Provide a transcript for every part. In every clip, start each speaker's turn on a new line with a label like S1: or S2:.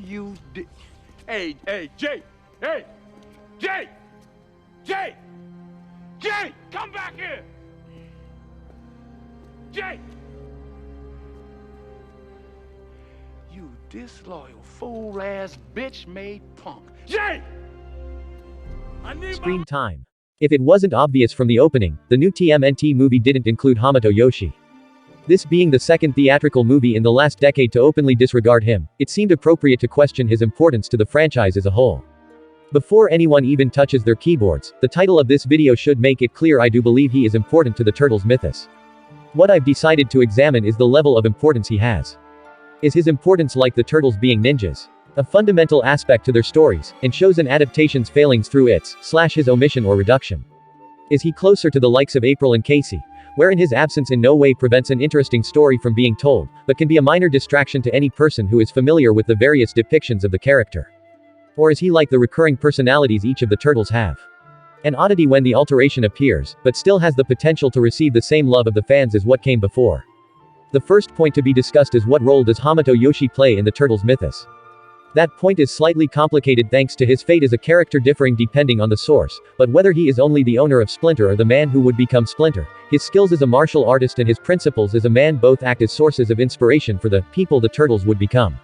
S1: you di- Hey, Jay! Hey! Jay! Jay! Jay! Come back here! Jay! You disloyal, fool-ass, bitch-made punk. Jay! I need
S2: Screen time. If it wasn't obvious from the opening, the new TMNT movie didn't include Hamato Yoshi. This being the second theatrical movie in the last decade to openly disregard him, it seemed appropriate to question his importance to the franchise as a whole. Before anyone even touches their keyboards, the title of this video should make it clear I do believe he is important to the Turtles mythos. What I've decided to examine is the level of importance he has. Is his importance like the Turtles being ninjas? A fundamental aspect to their stories, and shows an adaptation's failings through his omission or reduction. Is he closer to the likes of April and Casey, wherein his absence in no way prevents an interesting story from being told, but can be a minor distraction to any person who is familiar with the various depictions of the character? Or is he like the recurring personalities each of the Turtles have? An oddity when the alteration appears, but still has the potential to receive the same love of the fans as what came before. The first point to be discussed is what role does Hamato Yoshi play in the Turtles mythos? That point is slightly complicated thanks to his fate as a character differing depending on the source, but whether he is only the owner of Splinter or the man who would become Splinter, his skills as a martial artist and his principles as a man both act as sources of inspiration for the people the Turtles would become.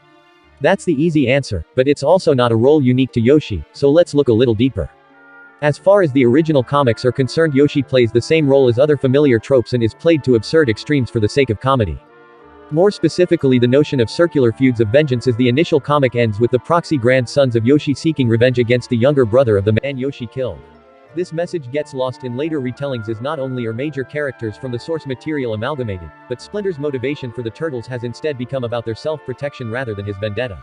S2: That's the easy answer, but it's also not a role unique to Yoshi, so let's look a little deeper. As far as the original comics are concerned, Yoshi plays the same role as other familiar tropes and is played to absurd extremes for the sake of comedy. More specifically, the notion of circular feuds of vengeance as the initial comic ends with the proxy grandsons of Yoshi seeking revenge against the younger brother of the man Yoshi killed. This message gets lost in later retellings as not only are major characters from the source material amalgamated, but Splinter's motivation for the Turtles has instead become about their self-protection rather than his vendetta.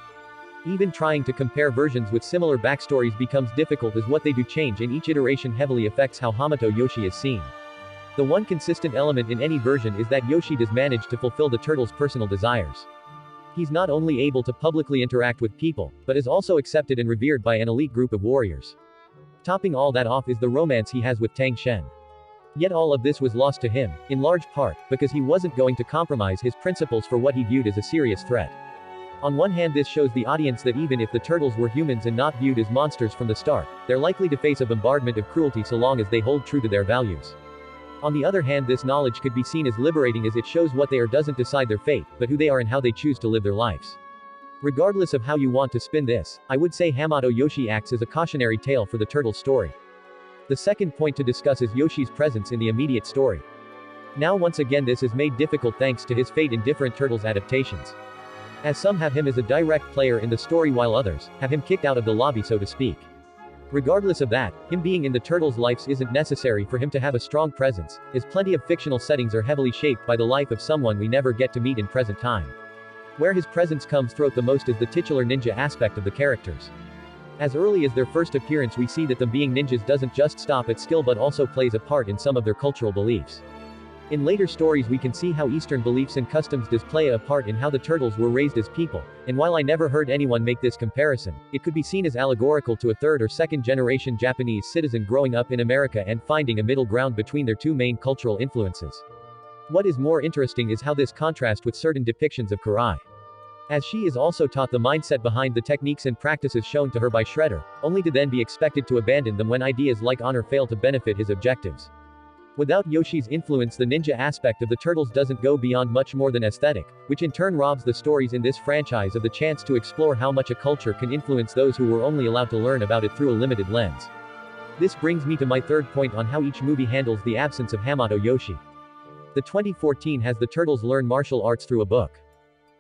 S2: Even trying to compare versions with similar backstories becomes difficult as what they do change in each iteration heavily affects how Hamato Yoshi is seen. The one consistent element in any version is that Yoshi does manage to fulfill the Turtles' personal desires. He's not only able to publicly interact with people, but is also accepted and revered by an elite group of warriors. Topping all that off is the romance he has with Tang Shen. Yet all of this was lost to him, in large part, because he wasn't going to compromise his principles for what he viewed as a serious threat. On one hand, this shows the audience that even if the Turtles were humans and not viewed as monsters from the start, they're likely to face a bombardment of cruelty so long as they hold true to their values. On the other hand, this knowledge could be seen as liberating as it shows what they are doesn't decide their fate, but who they are and how they choose to live their lives. Regardless of how you want to spin this, I would say Hamato Yoshi acts as a cautionary tale for the Turtles' story. The second point to discuss is Yoshi's presence in the immediate story. Now once again this is made difficult thanks to his fate in different Turtles adaptations. As some have him as a direct player in the story while others have him kicked out of the lobby so to speak. Regardless of that, him being in the Turtles' lives isn't necessary for him to have a strong presence, as plenty of fictional settings are heavily shaped by the life of someone we never get to meet in present time. Where his presence comes through the most is the titular ninja aspect of the characters. As early as their first appearance we see that them being ninjas doesn't just stop at skill but also plays a part in some of their cultural beliefs. In later stories we can see how Eastern beliefs and customs does play a part in how the Turtles were raised as people, and while I never heard anyone make this comparison, it could be seen as allegorical to a third or second generation Japanese citizen growing up in America and finding a middle ground between their two main cultural influences. What is more interesting is how this contrasts with certain depictions of Karai. As she is also taught the mindset behind the techniques and practices shown to her by Shredder, only to then be expected to abandon them when ideas like honor fail to benefit his objectives. Without Yoshi's influence, the ninja aspect of the Turtles doesn't go beyond much more than aesthetic, which in turn robs the stories in this franchise of the chance to explore how much a culture can influence those who were only allowed to learn about it through a limited lens. This brings me to my third point on how each movie handles the absence of Hamato Yoshi. The 2014 has the Turtles learn martial arts through a book.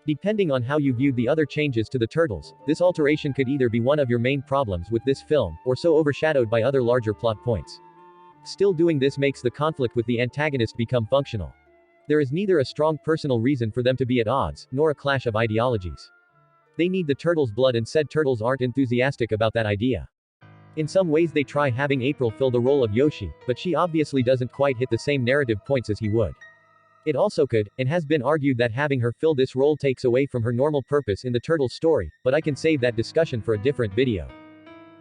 S2: Depending on how you viewed the other changes to the Turtles, this alteration could either be one of your main problems with this film, or so overshadowed by other larger plot points. Still, doing this makes the conflict with the antagonist become functional. There is neither a strong personal reason for them to be at odds, nor a clash of ideologies. They need the Turtles' blood and said Turtles aren't enthusiastic about that idea. In some ways they try having April fill the role of Yoshi, but she obviously doesn't quite hit the same narrative points as he would. It also could, and has been argued that having her fill this role takes away from her normal purpose in the Turtles' story, but I can save that discussion for a different video.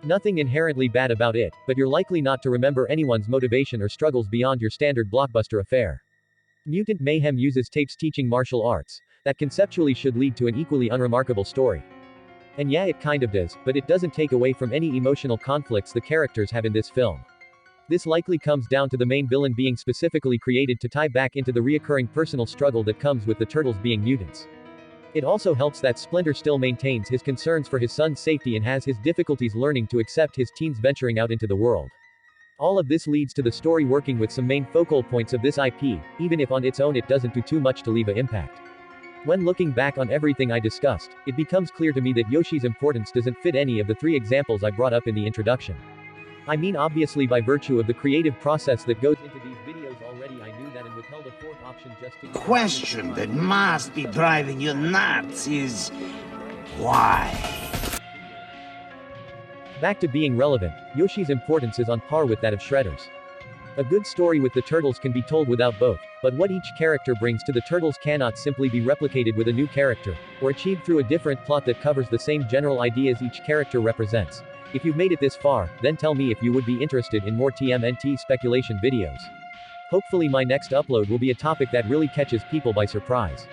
S2: Nothing inherently bad about it, but you're likely not to remember anyone's motivation or struggles beyond your standard blockbuster affair. Mutant Mayhem uses tapes teaching martial arts, that conceptually should lead to an equally unremarkable story. And yeah, it kind of does, but it doesn't take away from any emotional conflicts the characters have in this film. This likely comes down to the main villain being specifically created to tie back into the reoccurring personal struggle that comes with the turtles being mutants. It also helps that Splinter still maintains his concerns for his son's safety and has his difficulties learning to accept his teens venturing out into the world. All of this leads to the story working with some main focal points of this IP, even if on its own it doesn't do too much to leave an impact. When looking back on everything I discussed, it becomes clear to me that Yoshi's importance doesn't fit any of the three examples I brought up in the introduction. I mean, obviously by virtue of the creative process that goes into these videos already, I knew that and withheld a fourth option just to...
S3: Question that must be driving you nuts is why?
S2: Back to being relevant, Yoshi's importance is on par with that of Shredder's. A good story with the turtles can be told without both, but what each character brings to the turtles cannot simply be replicated with a new character, or achieved through a different plot that covers the same general ideas each character represents. If you've made it this far, then tell me if you would be interested in more TMNT speculation videos. Hopefully my next upload will be a topic that really catches people by surprise.